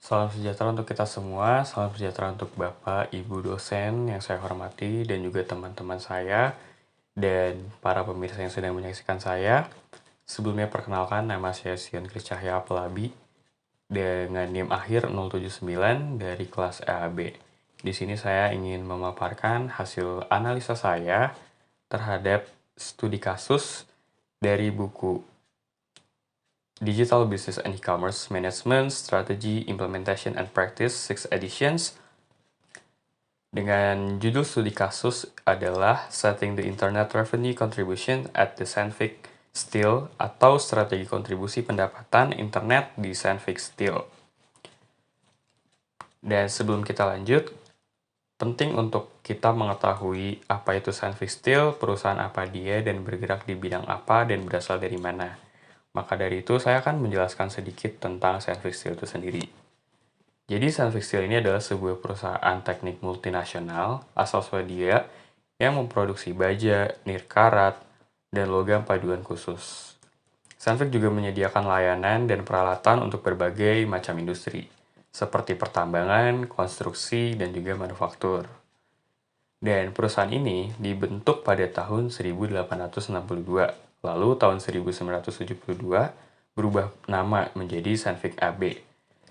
Salam sejahtera untuk kita semua, salam sejahtera untuk Bapak, Ibu dosen yang saya hormati, dan juga teman-teman saya, dan para pemirsa yang sedang menyaksikan saya. Sebelumnya perkenalkan, nama saya Sion Kris Cahya Pelabi, dengan NIM akhir 079 dari kelas EAB. Di sini saya ingin memaparkan hasil analisa saya terhadap studi kasus dari buku Digital Business and E-Commerce Management Strategy, Implementation and Practice 6 editions dengan judul studi kasus adalah Setting the Internet Revenue Contribution at the Sandvik Steel atau Strategi Kontribusi Pendapatan Internet di Sandvik Steel. Dan sebelum kita lanjut, penting untuk kita mengetahui apa itu Sandvik Steel, perusahaan apa dia, dan bergerak di bidang apa, dan berasal dari mana. Maka dari itu, saya akan menjelaskan sedikit tentang Sandvik Steel itu sendiri. Jadi Sandvik Steel ini adalah sebuah perusahaan teknik multinasional asal Swedia yang memproduksi baja, nirkarat, dan logam paduan khusus. Sandvik juga menyediakan layanan dan peralatan untuk berbagai macam industri, seperti pertambangan, konstruksi, dan juga manufaktur. Dan perusahaan ini dibentuk pada tahun 1862, lalu tahun 1972 berubah nama menjadi Sandvik AB.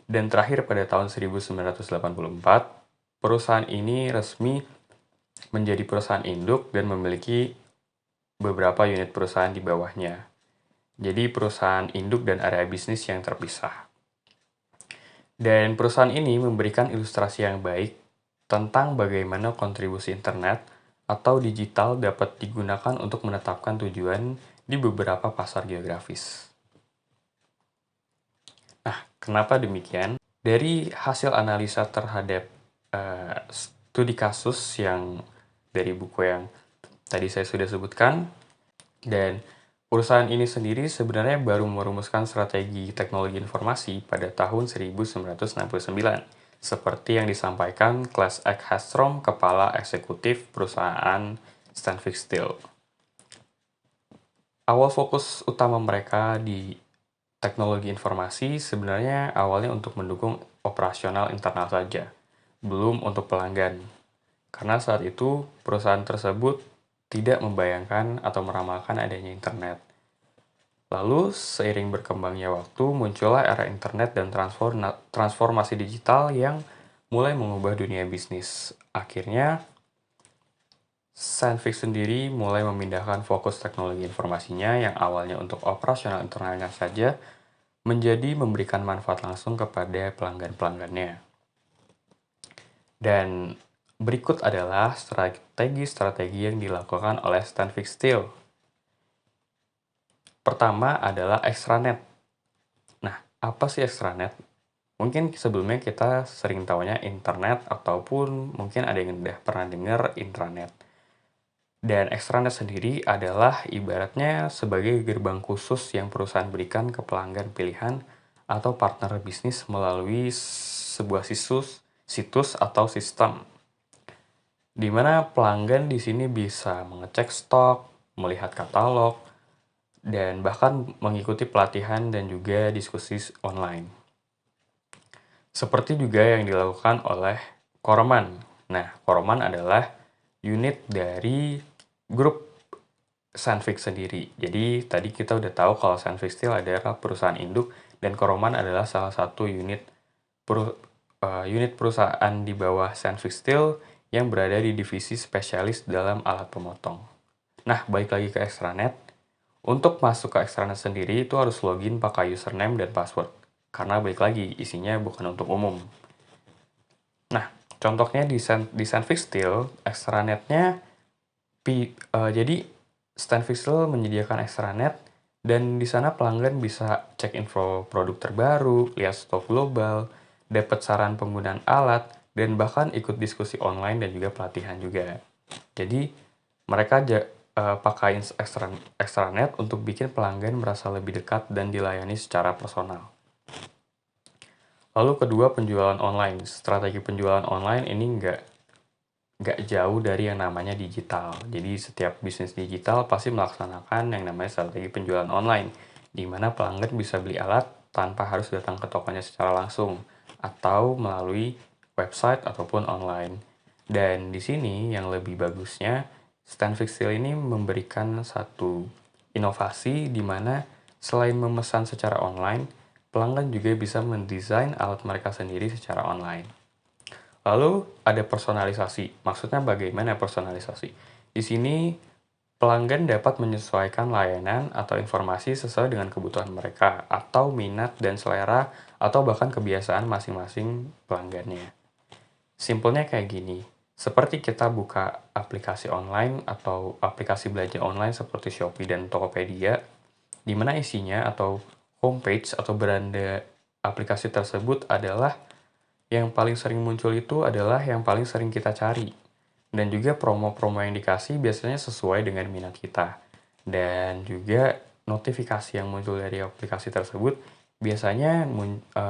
Dan terakhir pada tahun 1984, perusahaan ini resmi menjadi perusahaan induk dan memiliki beberapa unit perusahaan di bawahnya. Jadi perusahaan induk dan area bisnis yang terpisah. Dan perusahaan ini memberikan ilustrasi yang baik tentang bagaimana kontribusi internet atau digital dapat digunakan untuk menetapkan tujuan di beberapa pasar geografis. Nah, kenapa demikian? Dari hasil analisa terhadap studi kasus yang dari buku yang tadi saya sudah sebutkan, dan perusahaan ini sendiri sebenarnya baru merumuskan strategi teknologi informasi pada tahun 1969, seperti yang disampaikan Claes Ek Hastrom, Kepala Eksekutif Perusahaan Sandvik Steel. Awal fokus utama mereka di teknologi informasi sebenarnya awalnya untuk mendukung operasional internal saja, belum untuk pelanggan. Karena saat itu perusahaan tersebut tidak membayangkan atau meramalkan adanya internet. Lalu, seiring berkembangnya waktu, muncullah era internet dan transformasi digital yang mulai mengubah dunia bisnis. Akhirnya, Sandvik sendiri mulai memindahkan fokus teknologi informasinya yang awalnya untuk operasional internalnya saja menjadi memberikan manfaat langsung kepada pelanggan-pelanggannya. Dan berikut adalah strategi-strategi yang dilakukan oleh Sandvik Steel. Pertama adalah extranet. Nah, apa sih extranet? Mungkin sebelumnya kita sering tahunya internet ataupun mungkin ada yang udah pernah dengar intranet. Dan extranet sendiri adalah ibaratnya sebagai gerbang khusus yang perusahaan berikan ke pelanggan pilihan atau partner bisnis melalui sebuah situs atau sistem. Di mana pelanggan di sini bisa mengecek stok, melihat katalog, dan bahkan mengikuti pelatihan dan juga diskusi online. Seperti juga yang dilakukan oleh Koroman. Nah, Koroman adalah unit dari grup Sandvik sendiri. Jadi, tadi kita udah tahu kalau Sandvik Steel adalah perusahaan induk dan Koroman adalah salah satu unit perusahaan di bawah Sandvik Steel yang berada di divisi spesialis dalam alat pemotong. Nah, balik lagi ke extranet. Untuk masuk ke extranet sendiri itu harus login pakai username dan password. Karena balik lagi, isinya bukan untuk umum. Nah, contohnya di Sandvik Steel, extranetnya jadi Sandvik Steel menyediakan extranet dan di sana pelanggan bisa cek info produk terbaru, lihat stok global, dapat saran penggunaan alat, dan bahkan ikut diskusi online dan juga pelatihan juga. Jadi, mereka pakai extranet untuk bikin pelanggan merasa lebih dekat dan dilayani secara personal. Lalu kedua, penjualan online. Strategi penjualan online ini nggak jauh dari yang namanya digital. Jadi setiap bisnis digital pasti melaksanakan yang namanya strategi penjualan online, di mana pelanggan bisa beli alat tanpa harus datang ke tokonya secara langsung, atau melalui website ataupun online. Dan di sini yang lebih bagusnya, Stanfix Steel ini memberikan satu inovasi di mana selain memesan secara online, pelanggan juga bisa mendesain alat mereka sendiri secara online. Lalu ada personalisasi. Maksudnya bagaimana personalisasi? Di sini pelanggan dapat menyesuaikan layanan atau informasi sesuai dengan kebutuhan mereka, atau minat dan selera, atau bahkan kebiasaan masing-masing pelanggannya. Simpelnya kayak gini, seperti kita buka aplikasi online atau aplikasi belanja online seperti Shopee dan Tokopedia, di mana isinya atau homepage atau beranda aplikasi tersebut adalah yang paling sering muncul itu adalah yang paling sering kita cari. Dan juga promo-promo yang dikasih biasanya sesuai dengan minat kita. Dan juga notifikasi yang muncul dari aplikasi tersebut biasanya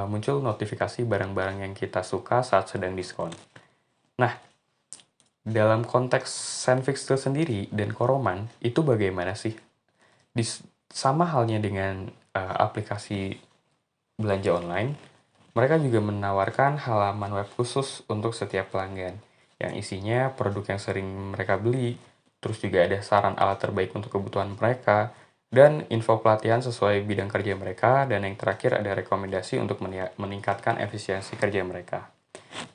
muncul notifikasi barang-barang yang kita suka saat sedang diskon. Nah, dalam konteks Senfix itu sendiri dan Koroman, itu bagaimana sih? Sama halnya dengan aplikasi belanja online, mereka juga menawarkan halaman web khusus untuk setiap pelanggan, yang isinya produk yang sering mereka beli, terus juga ada saran alat terbaik untuk kebutuhan mereka, dan info pelatihan sesuai bidang kerja mereka, dan yang terakhir ada rekomendasi untuk meningkatkan efisiensi kerja mereka.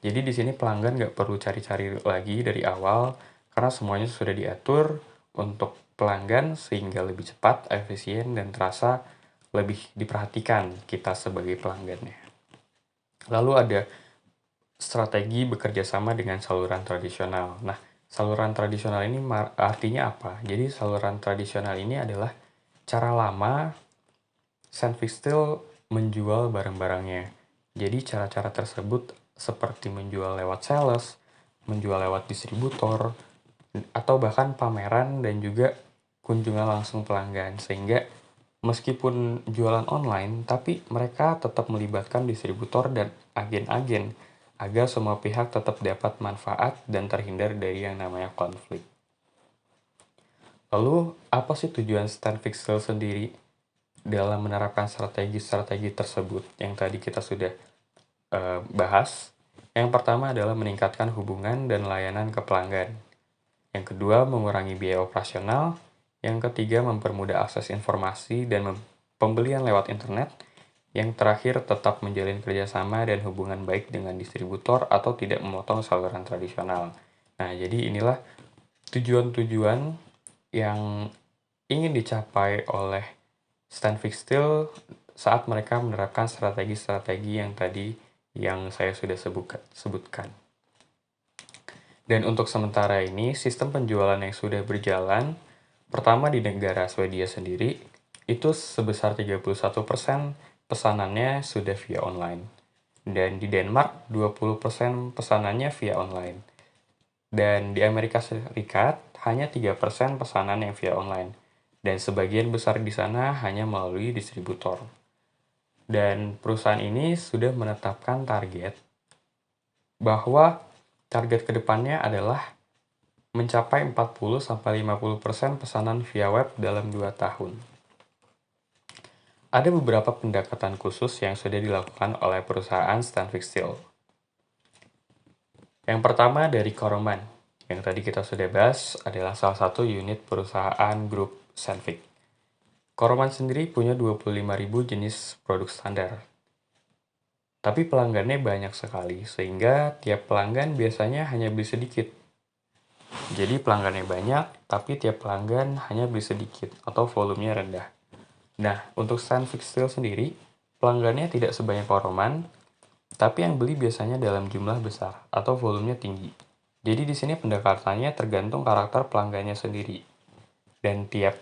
Jadi di sini pelanggan nggak perlu cari-cari lagi dari awal, karena semuanya sudah diatur untuk pelanggan sehingga lebih cepat, efisien, dan terasa lebih diperhatikan kita sebagai pelanggannya. Lalu ada strategi bekerja sama dengan saluran tradisional. Nah, saluran tradisional ini artinya apa? Jadi saluran tradisional ini adalah cara lama Senfix Steel menjual barang-barangnya. Jadi cara-cara tersebut seperti menjual lewat sales, menjual lewat distributor, atau bahkan pameran dan juga kunjungan langsung pelanggan. Sehingga meskipun jualan online, tapi mereka tetap melibatkan distributor dan agen-agen agar semua pihak tetap dapat manfaat dan terhindar dari yang namanya konflik. Lalu, apa sih tujuan Stanfix Steel sendiri dalam menerapkan strategi-strategi tersebut yang tadi kita sudah bahas? Yang pertama adalah meningkatkan hubungan dan layanan ke pelanggan. Yang kedua, mengurangi biaya operasional. Yang ketiga, mempermudah akses informasi dan pembelian lewat internet. Yang terakhir, tetap menjalin kerjasama dan hubungan baik dengan distributor atau tidak memotong saluran tradisional. Nah, jadi inilah tujuan-tujuan yang ingin dicapai oleh Stanfix Steel saat mereka menerapkan strategi-strategi yang tadi yang saya sudah sebutkan. Dan untuk sementara ini, sistem penjualan yang sudah berjalan, pertama di negara Swedia sendiri, itu sebesar 31% pesanannya sudah via online. Dan di Denmark, 20% pesanannya via online. Dan di Amerika Serikat, hanya 3% pesanan yang via online. Dan sebagian besar di sana hanya melalui distributor. Dan perusahaan ini sudah menetapkan target bahwa target kedepannya adalah mencapai 40-50% pesanan via web dalam 2 tahun. Ada beberapa pendekatan khusus yang sudah dilakukan oleh perusahaan Stanfix Steel. Yang pertama dari Koroman, yang tadi kita sudah bahas adalah salah satu unit perusahaan grup Stanfix. Koroman sendiri punya 25.000 jenis produk standar. Tapi pelanggannya banyak sekali, sehingga tiap pelanggan biasanya hanya beli sedikit. Jadi pelanggannya banyak, tapi tiap pelanggan hanya beli sedikit atau volumenya rendah. Nah, untuk Stanfix Steel sendiri, pelanggannya tidak sebanyak Koroman, tapi yang beli biasanya dalam jumlah besar atau volumenya tinggi. Jadi di sini pendekatannya tergantung karakter pelanggannya sendiri. Dan tiap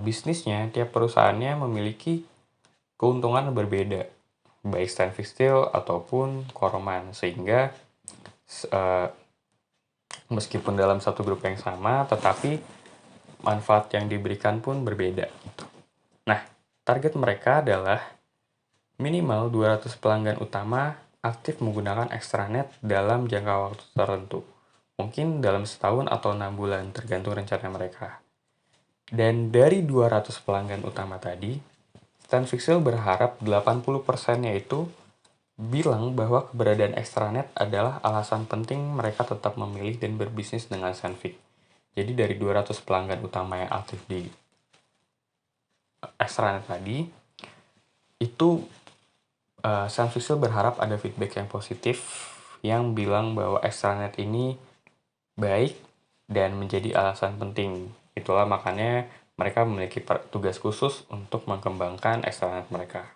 bisnisnya, tiap perusahaannya memiliki keuntungan berbeda, baik Stanfix Steel ataupun Koroman, sehingga meskipun dalam satu grup yang sama, tetapi manfaat yang diberikan pun berbeda. Nah, target mereka adalah minimal 200 pelanggan utama aktif menggunakan extranet dalam jangka waktu tertentu. Mungkin dalam setahun atau 6 bulan, tergantung rencana mereka. Dan dari 200 pelanggan utama tadi, Stanfix Steel berharap 80%-nya itu bilang bahwa keberadaan extranet adalah alasan penting mereka tetap memilih dan berbisnis dengan Sandvik. Jadi dari 200 pelanggan utama yang aktif di extranet tadi, itu Sandvik berharap ada feedback yang positif yang bilang bahwa extranet ini baik dan menjadi alasan penting. Itulah makanya mereka memiliki tugas khusus untuk mengembangkan extranet mereka.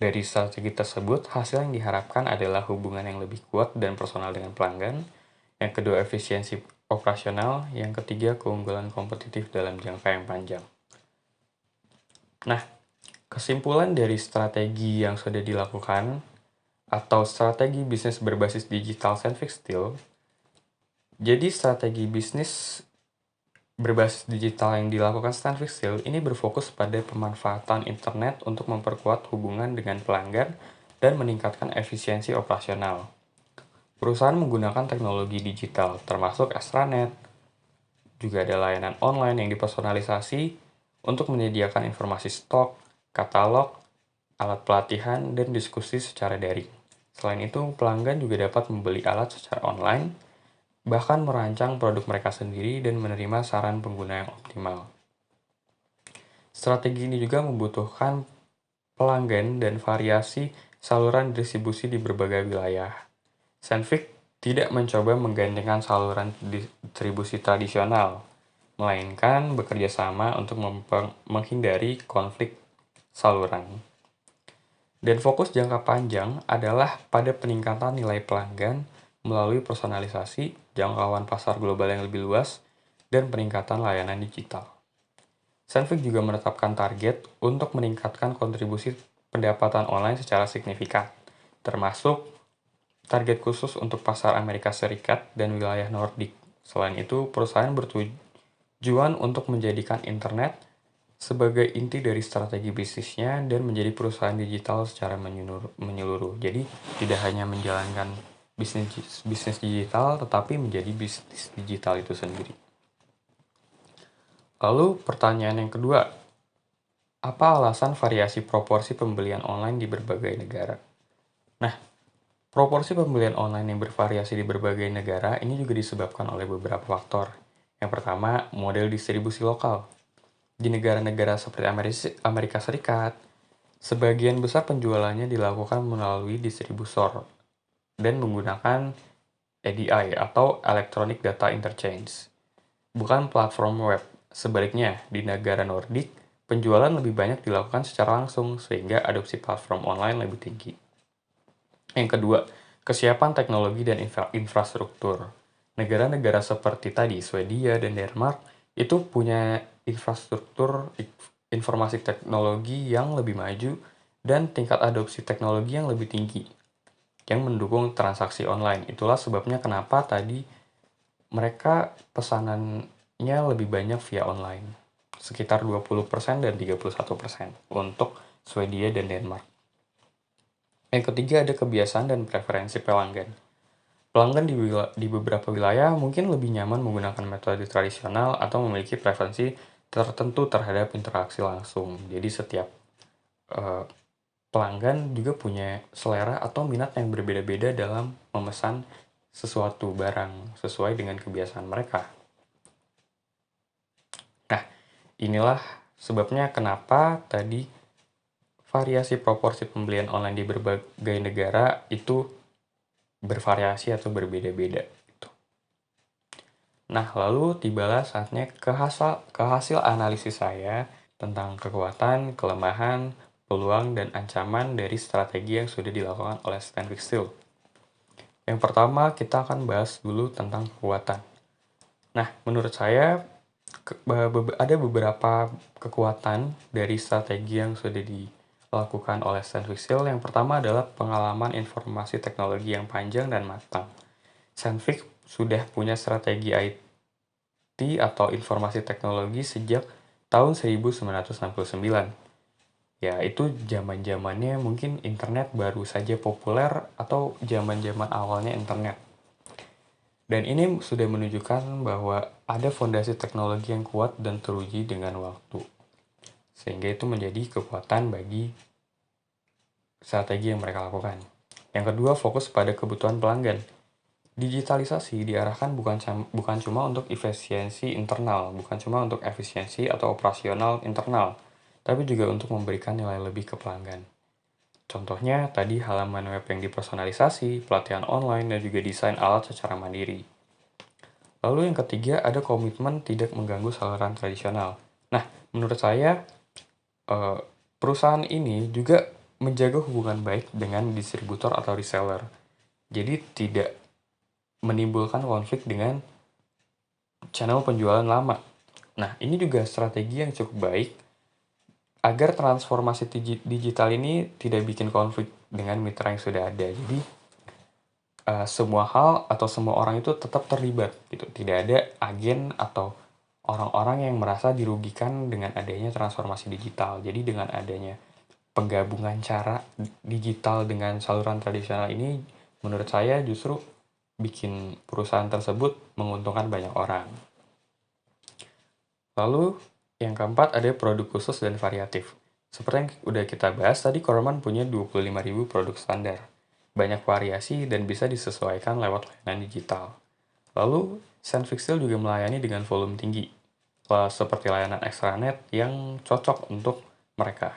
Dari strategi tersebut, hasil yang diharapkan adalah hubungan yang lebih kuat dan personal dengan pelanggan. Yang kedua, efisiensi operasional. Yang ketiga, keunggulan kompetitif dalam jangka yang panjang. Nah, kesimpulan dari strategi yang sudah dilakukan atau strategi bisnis berbasis digital Sandvik Steel. Jadi strategi bisnis berbasis digital yang dilakukan Sandvik Steel ini berfokus pada pemanfaatan internet untuk memperkuat hubungan dengan pelanggan dan meningkatkan efisiensi operasional. Perusahaan menggunakan teknologi digital, termasuk extranet, juga ada layanan online yang dipersonalisasi untuk menyediakan informasi stok, katalog, alat pelatihan, dan diskusi secara daring. Selain itu, pelanggan juga dapat membeli alat secara online, bahkan merancang produk mereka sendiri dan menerima saran pengguna yang optimal. Strategi ini juga membutuhkan pelanggan dan variasi saluran distribusi di berbagai wilayah. Sandvik tidak mencoba menggantikan saluran distribusi tradisional, melainkan bekerja sama untuk menghindari konflik saluran. Dan fokus jangka panjang adalah pada peningkatan nilai pelanggan melalui personalisasi, jangkauan pasar global yang lebih luas, dan peningkatan layanan digital. Sandvik juga menetapkan target untuk meningkatkan kontribusi pendapatan online secara signifikan, termasuk target khusus untuk pasar Amerika Serikat dan wilayah Nordik. Selain itu, perusahaan bertujuan untuk menjadikan internet sebagai inti dari strategi bisnisnya dan menjadi perusahaan digital secara menyeluruh. Jadi, tidak hanya menjalankan bisnis digital, tetapi menjadi bisnis digital itu sendiri. Lalu, pertanyaan yang kedua, apa alasan variasi proporsi pembelian online di berbagai negara? Nah, proporsi pembelian online yang bervariasi di berbagai negara ini juga disebabkan oleh beberapa faktor. Yang pertama, model distribusi lokal. Di negara-negara seperti Amerika Serikat, sebagian besar penjualannya dilakukan melalui distributor dan menggunakan EDI atau Electronic Data Interchange, bukan platform web. Sebaliknya, di negara Nordik, penjualan lebih banyak dilakukan secara langsung sehingga adopsi platform online lebih tinggi. Yang kedua, kesiapan teknologi dan infrastruktur. Negara-negara seperti tadi, Swedia dan Denmark, itu punya infrastruktur informasi teknologi yang lebih maju dan tingkat adopsi teknologi yang lebih tinggi yang mendukung transaksi online. Itulah sebabnya kenapa tadi mereka pesanannya lebih banyak via online. Sekitar 20% dan 31% untuk Swedia dan Denmark. Yang ketiga ada kebiasaan dan preferensi pelanggan. Pelanggan di beberapa wilayah mungkin lebih nyaman menggunakan metode tradisional atau memiliki preferensi tertentu terhadap interaksi langsung. Jadi setiap pelanggan juga punya selera atau minat yang berbeda-beda dalam memesan sesuatu barang sesuai dengan kebiasaan mereka. Nah, inilah sebabnya kenapa tadi variasi proporsi pembelian online di berbagai negara itu bervariasi atau berbeda-beda. Nah, lalu tibalah saatnya ke hasil analisis saya tentang kekuatan, kelemahan, peluang, dan ancaman dari strategi yang sudah dilakukan oleh Sandvik Steel. Yang pertama, kita akan bahas dulu tentang kekuatan. Nah, menurut saya ada beberapa kekuatan dari strategi yang sudah dilakukan oleh Sandvik Steel. Yang pertama adalah pengalaman informasi teknologi yang panjang dan matang. Sandvik sudah punya strategi IT atau informasi teknologi sejak tahun 1969. Ya, itu zaman-zamannya mungkin internet baru saja populer atau zaman-zaman awalnya internet. Dan ini sudah menunjukkan bahwa ada fondasi teknologi yang kuat dan teruji dengan waktu. Sehingga itu menjadi kekuatan bagi strategi yang mereka lakukan. Yang kedua, fokus pada kebutuhan pelanggan. Digitalisasi diarahkan bukan cuma untuk efisiensi internal, bukan cuma untuk efisiensi atau operasional internal, tapi juga untuk memberikan nilai lebih ke pelanggan. Contohnya tadi halaman web yang dipersonalisasi, pelatihan online, dan juga desain alat secara mandiri. Lalu yang ketiga ada komitmen tidak mengganggu saluran tradisional. Nah, menurut saya eh, perusahaan ini juga menjaga hubungan baik dengan distributor atau reseller. Jadi tidak menimbulkan konflik dengan channel penjualan lama. Nah, ini juga strategi yang cukup baik agar transformasi digital ini tidak bikin konflik dengan mitra yang sudah ada. Jadi, semua hal atau semua orang itu tetap terlibat gitu. Tidak ada agen atau orang-orang yang merasa dirugikan dengan adanya transformasi digital. Jadi dengan adanya penggabungan cara digital dengan saluran tradisional ini, menurut saya justru bikin perusahaan tersebut menguntungkan banyak orang. Lalu yang keempat ada produk khusus dan variatif. Seperti yang udah kita bahas tadi, Corman punya 25.000 produk standar. Banyak variasi dan bisa disesuaikan lewat layanan digital. Lalu, Senfixil juga melayani dengan volume tinggi, seperti layanan extranet yang cocok untuk mereka.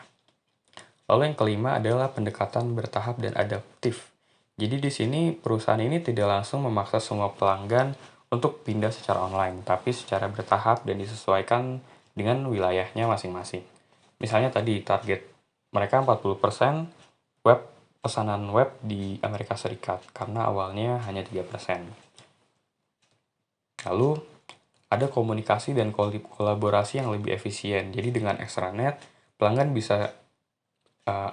Lalu yang kelima adalah pendekatan bertahap dan adaptif. Jadi di sini perusahaan ini tidak langsung memaksa semua pelanggan untuk pindah secara online, tapi secara bertahap dan disesuaikan dengan wilayahnya masing-masing. Misalnya tadi target mereka 40% web pesanan web di Amerika Serikat karena awalnya hanya 3%. Lalu ada komunikasi dan kolaborasi yang lebih efisien. Jadi dengan extranet, pelanggan bisa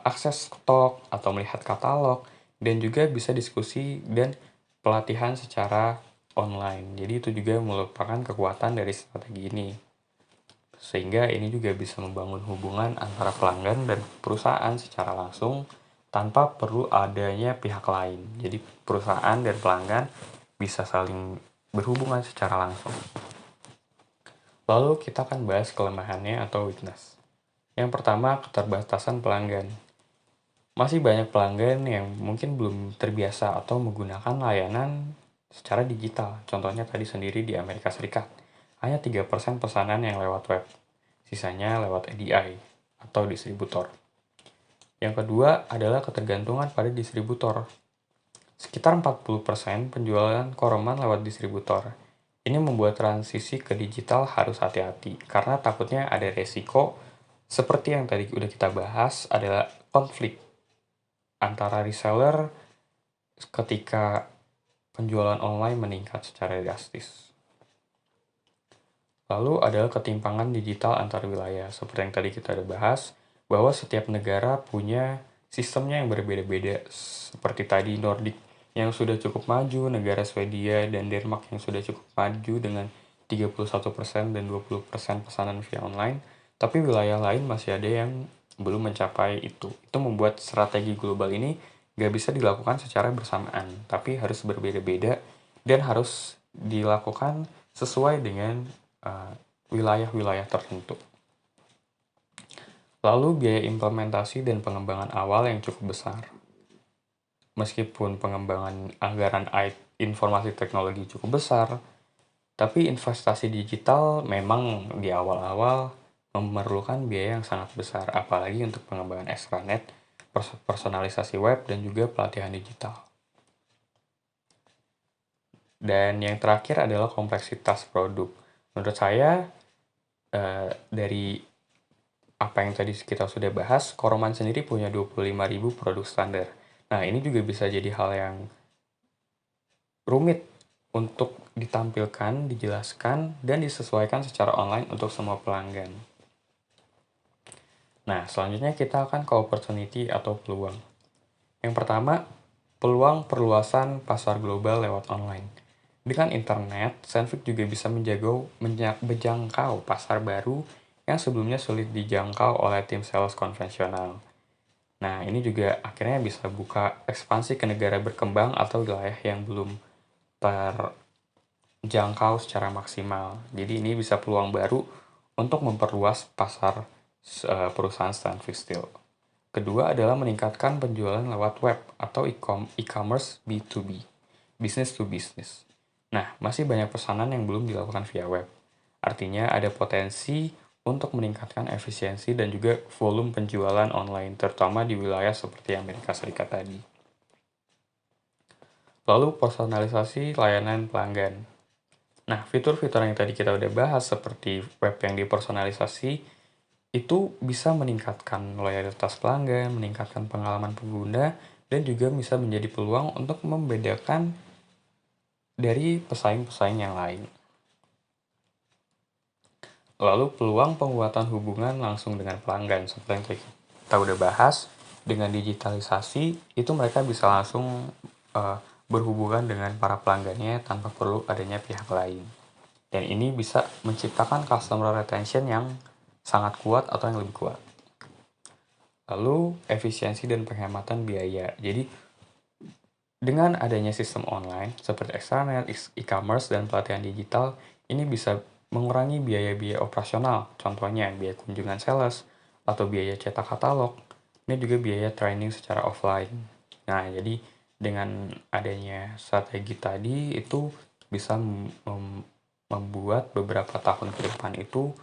akses stok atau melihat katalog, dan juga bisa diskusi dan pelatihan secara online. Jadi itu juga merupakan kekuatan dari strategi ini. Sehingga ini juga bisa membangun hubungan antara pelanggan dan perusahaan secara langsung tanpa perlu adanya pihak lain. Jadi perusahaan dan pelanggan bisa saling berhubungan secara langsung. Lalu kita akan bahas kelemahannya atau weakness. Yang pertama, keterbatasan pelanggan. Masih banyak pelanggan yang mungkin belum terbiasa atau menggunakan layanan secara digital. Contohnya tadi sendiri di Amerika Serikat. Hanya 3% pesanan yang lewat web. Sisanya lewat EDI atau distributor. Yang kedua adalah ketergantungan pada distributor. Sekitar 40% penjualan Corman lewat distributor. Ini membuat transisi ke digital harus hati-hati karena takutnya ada resiko seperti yang tadi udah kita bahas adalah konflik antara reseller ketika penjualan online meningkat secara drastis. Lalu adalah ketimpangan digital antar wilayah. Seperti yang tadi kita udah bahas, bahwa setiap negara punya sistemnya yang berbeda-beda. Seperti tadi Nordic yang sudah cukup maju, negara Swedia dan Denmark yang sudah cukup maju dengan 31% dan 20% pesanan via online. Tapi wilayah lain masih ada yang belum mencapai itu. Itu membuat strategi global ini nggak bisa dilakukan secara bersamaan, tapi harus berbeda-beda dan harus dilakukan sesuai dengan wilayah-wilayah tertentu. Lalu biaya implementasi dan pengembangan awal yang cukup besar. Meskipun pengembangan anggaran informasi teknologi cukup besar, tapi investasi digital memang di awal-awal memerlukan biaya yang sangat besar, apalagi untuk pengembangan extranet, personalisasi web, dan juga pelatihan digital. Dan yang terakhir adalah kompleksitas produk. Menurut saya, dari apa yang tadi kita sudah bahas, Corman sendiri punya 25.000 produk standar. Nah, ini juga bisa jadi hal yang rumit untuk ditampilkan, dijelaskan, dan disesuaikan secara online untuk semua pelanggan. Nah, selanjutnya kita akan ke opportunity atau peluang. Yang pertama, peluang perluasan pasar global lewat online. Dengan internet, Senfix juga bisa menjangkau pasar baru yang sebelumnya sulit dijangkau oleh tim sales konvensional. Nah, ini juga akhirnya bisa buka ekspansi ke negara berkembang atau wilayah yang belum terjangkau secara maksimal. Jadi ini bisa peluang baru untuk memperluas pasar perusahaan Stanford Steel. Kedua adalah meningkatkan penjualan lewat web atau e-commerce B2B, business to business. Nah, masih banyak pesanan yang belum dilakukan via web. Artinya ada potensi untuk meningkatkan efisiensi dan juga volume penjualan online, terutama di wilayah seperti Amerika Serikat tadi. Lalu personalisasi layanan pelanggan. Nah, fitur-fitur yang tadi kita udah bahas seperti web yang dipersonalisasi itu bisa meningkatkan loyalitas pelanggan, meningkatkan pengalaman pengguna, dan juga bisa menjadi peluang untuk membedakan dari pesaing-pesaing yang lain. Lalu peluang penguatan hubungan langsung dengan pelanggan, seperti yang tadi kita udah bahas, dengan digitalisasi itu mereka bisa langsung berhubungan dengan para pelanggannya tanpa perlu adanya pihak lain. Dan ini bisa menciptakan customer retention yang sangat kuat atau yang lebih kuat. Lalu, efisiensi dan penghematan biaya. Jadi, dengan adanya sistem online seperti extranet, e-commerce, dan pelatihan digital, ini bisa mengurangi biaya-biaya operasional, contohnya biaya kunjungan sales, atau biaya cetak katalog, ini juga biaya training secara offline. Nah, jadi dengan adanya strategi tadi, itu bisa membuat beberapa tahun ke depan itu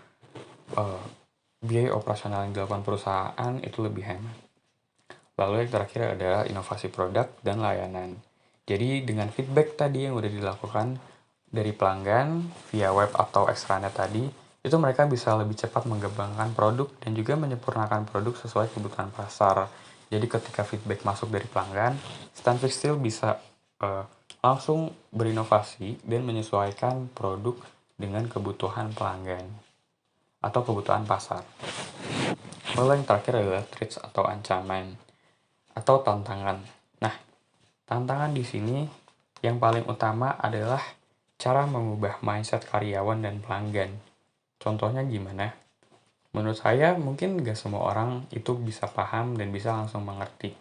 biaya operasional yang dilakukan perusahaan itu lebih hemat. Lalu yang terakhir adalah inovasi produk dan layanan. Jadi dengan feedback tadi yang udah dilakukan dari pelanggan via web atau extranet tadi, itu mereka bisa lebih cepat mengembangkan produk dan juga menyempurnakan produk sesuai kebutuhan pasar. Jadi ketika feedback masuk dari pelanggan, Stanfix Steel bisa langsung berinovasi dan menyesuaikan produk dengan kebutuhan pelanggan atau kebutuhan pasar. Lalu yang terakhir adalah threats atau ancaman atau tantangan. Nah, tantangan di sini yang paling utama adalah cara mengubah mindset karyawan dan pelanggan. Contohnya gimana? Menurut saya mungkin nggak semua orang itu bisa paham dan bisa langsung mengerti.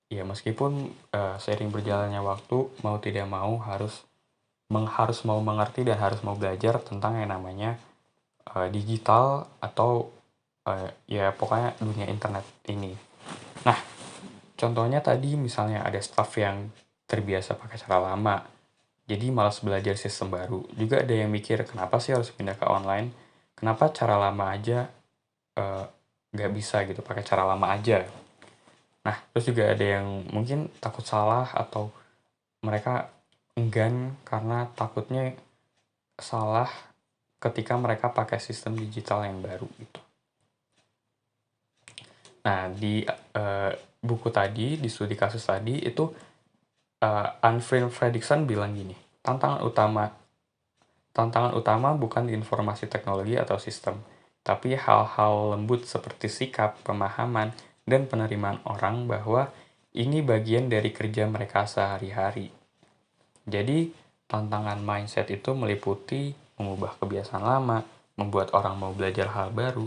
Ya meskipun seiring berjalannya waktu mau tidak mau harus mau mengerti dan harus mau belajar tentang yang namanya digital atau ya pokoknya dunia internet ini. Nah, contohnya tadi misalnya ada staff yang terbiasa pakai cara lama, jadi malas belajar sistem baru. Juga ada yang mikir, kenapa sih harus pindah ke online? Kenapa cara lama aja nggak bisa gitu, pakai cara lama aja. Nah, terus juga ada yang mungkin takut salah atau mereka enggan karena takutnya salah ketika mereka pakai sistem digital yang baru gitu. Nah, di buku tadi, di studi kasus tadi, itu Unfriend Fredrickson bilang gini, tantangan utama bukan di informasi teknologi atau sistem, tapi hal-hal lembut seperti sikap, pemahaman, dan penerimaan orang bahwa ini bagian dari kerja mereka sehari-hari. Jadi, tantangan mindset itu meliputi mengubah kebiasaan lama, membuat orang mau belajar hal baru,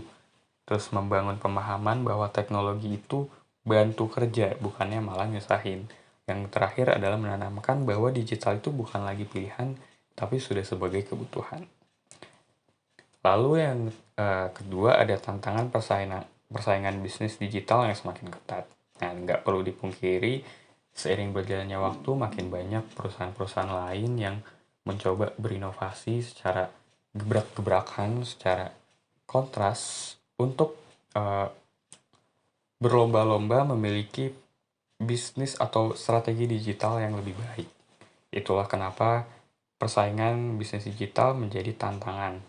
terus membangun pemahaman bahwa teknologi itu bantu kerja, bukannya malah nyusahin. Yang terakhir adalah menanamkan bahwa digital itu bukan lagi pilihan, tapi sudah sebagai kebutuhan. Lalu yang kedua ada tantangan persaingan bisnis digital yang semakin ketat. Nah, nggak perlu dipungkiri, seiring berjalannya waktu makin banyak perusahaan-perusahaan lain yang mencoba berinovasi secara gebrak-gebrakan, secara kontras untuk berlomba-lomba memiliki bisnis atau strategi digital yang lebih baik. Itulah kenapa persaingan bisnis digital menjadi tantangan.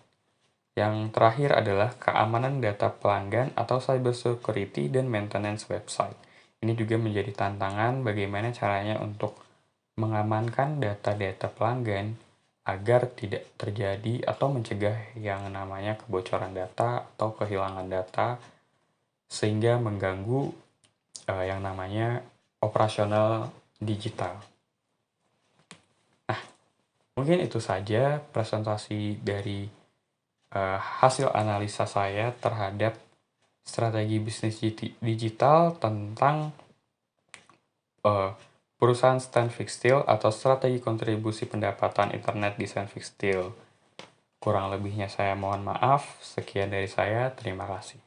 Yang terakhir adalah keamanan data pelanggan atau cybersecurity dan maintenance website. Ini juga menjadi tantangan bagaimana caranya untuk mengamankan data-data pelanggan agar tidak terjadi atau mencegah yang namanya kebocoran data atau kehilangan data sehingga mengganggu yang namanya operasional digital. Nah, mungkin itu saja presentasi dari hasil analisa saya terhadap strategi bisnis digital tentang perusahaan Stanfix Steel atau strategi kontribusi pendapatan internet di Stanfix Steel. Kurang lebihnya saya mohon maaf. Sekian dari saya. Terima kasih.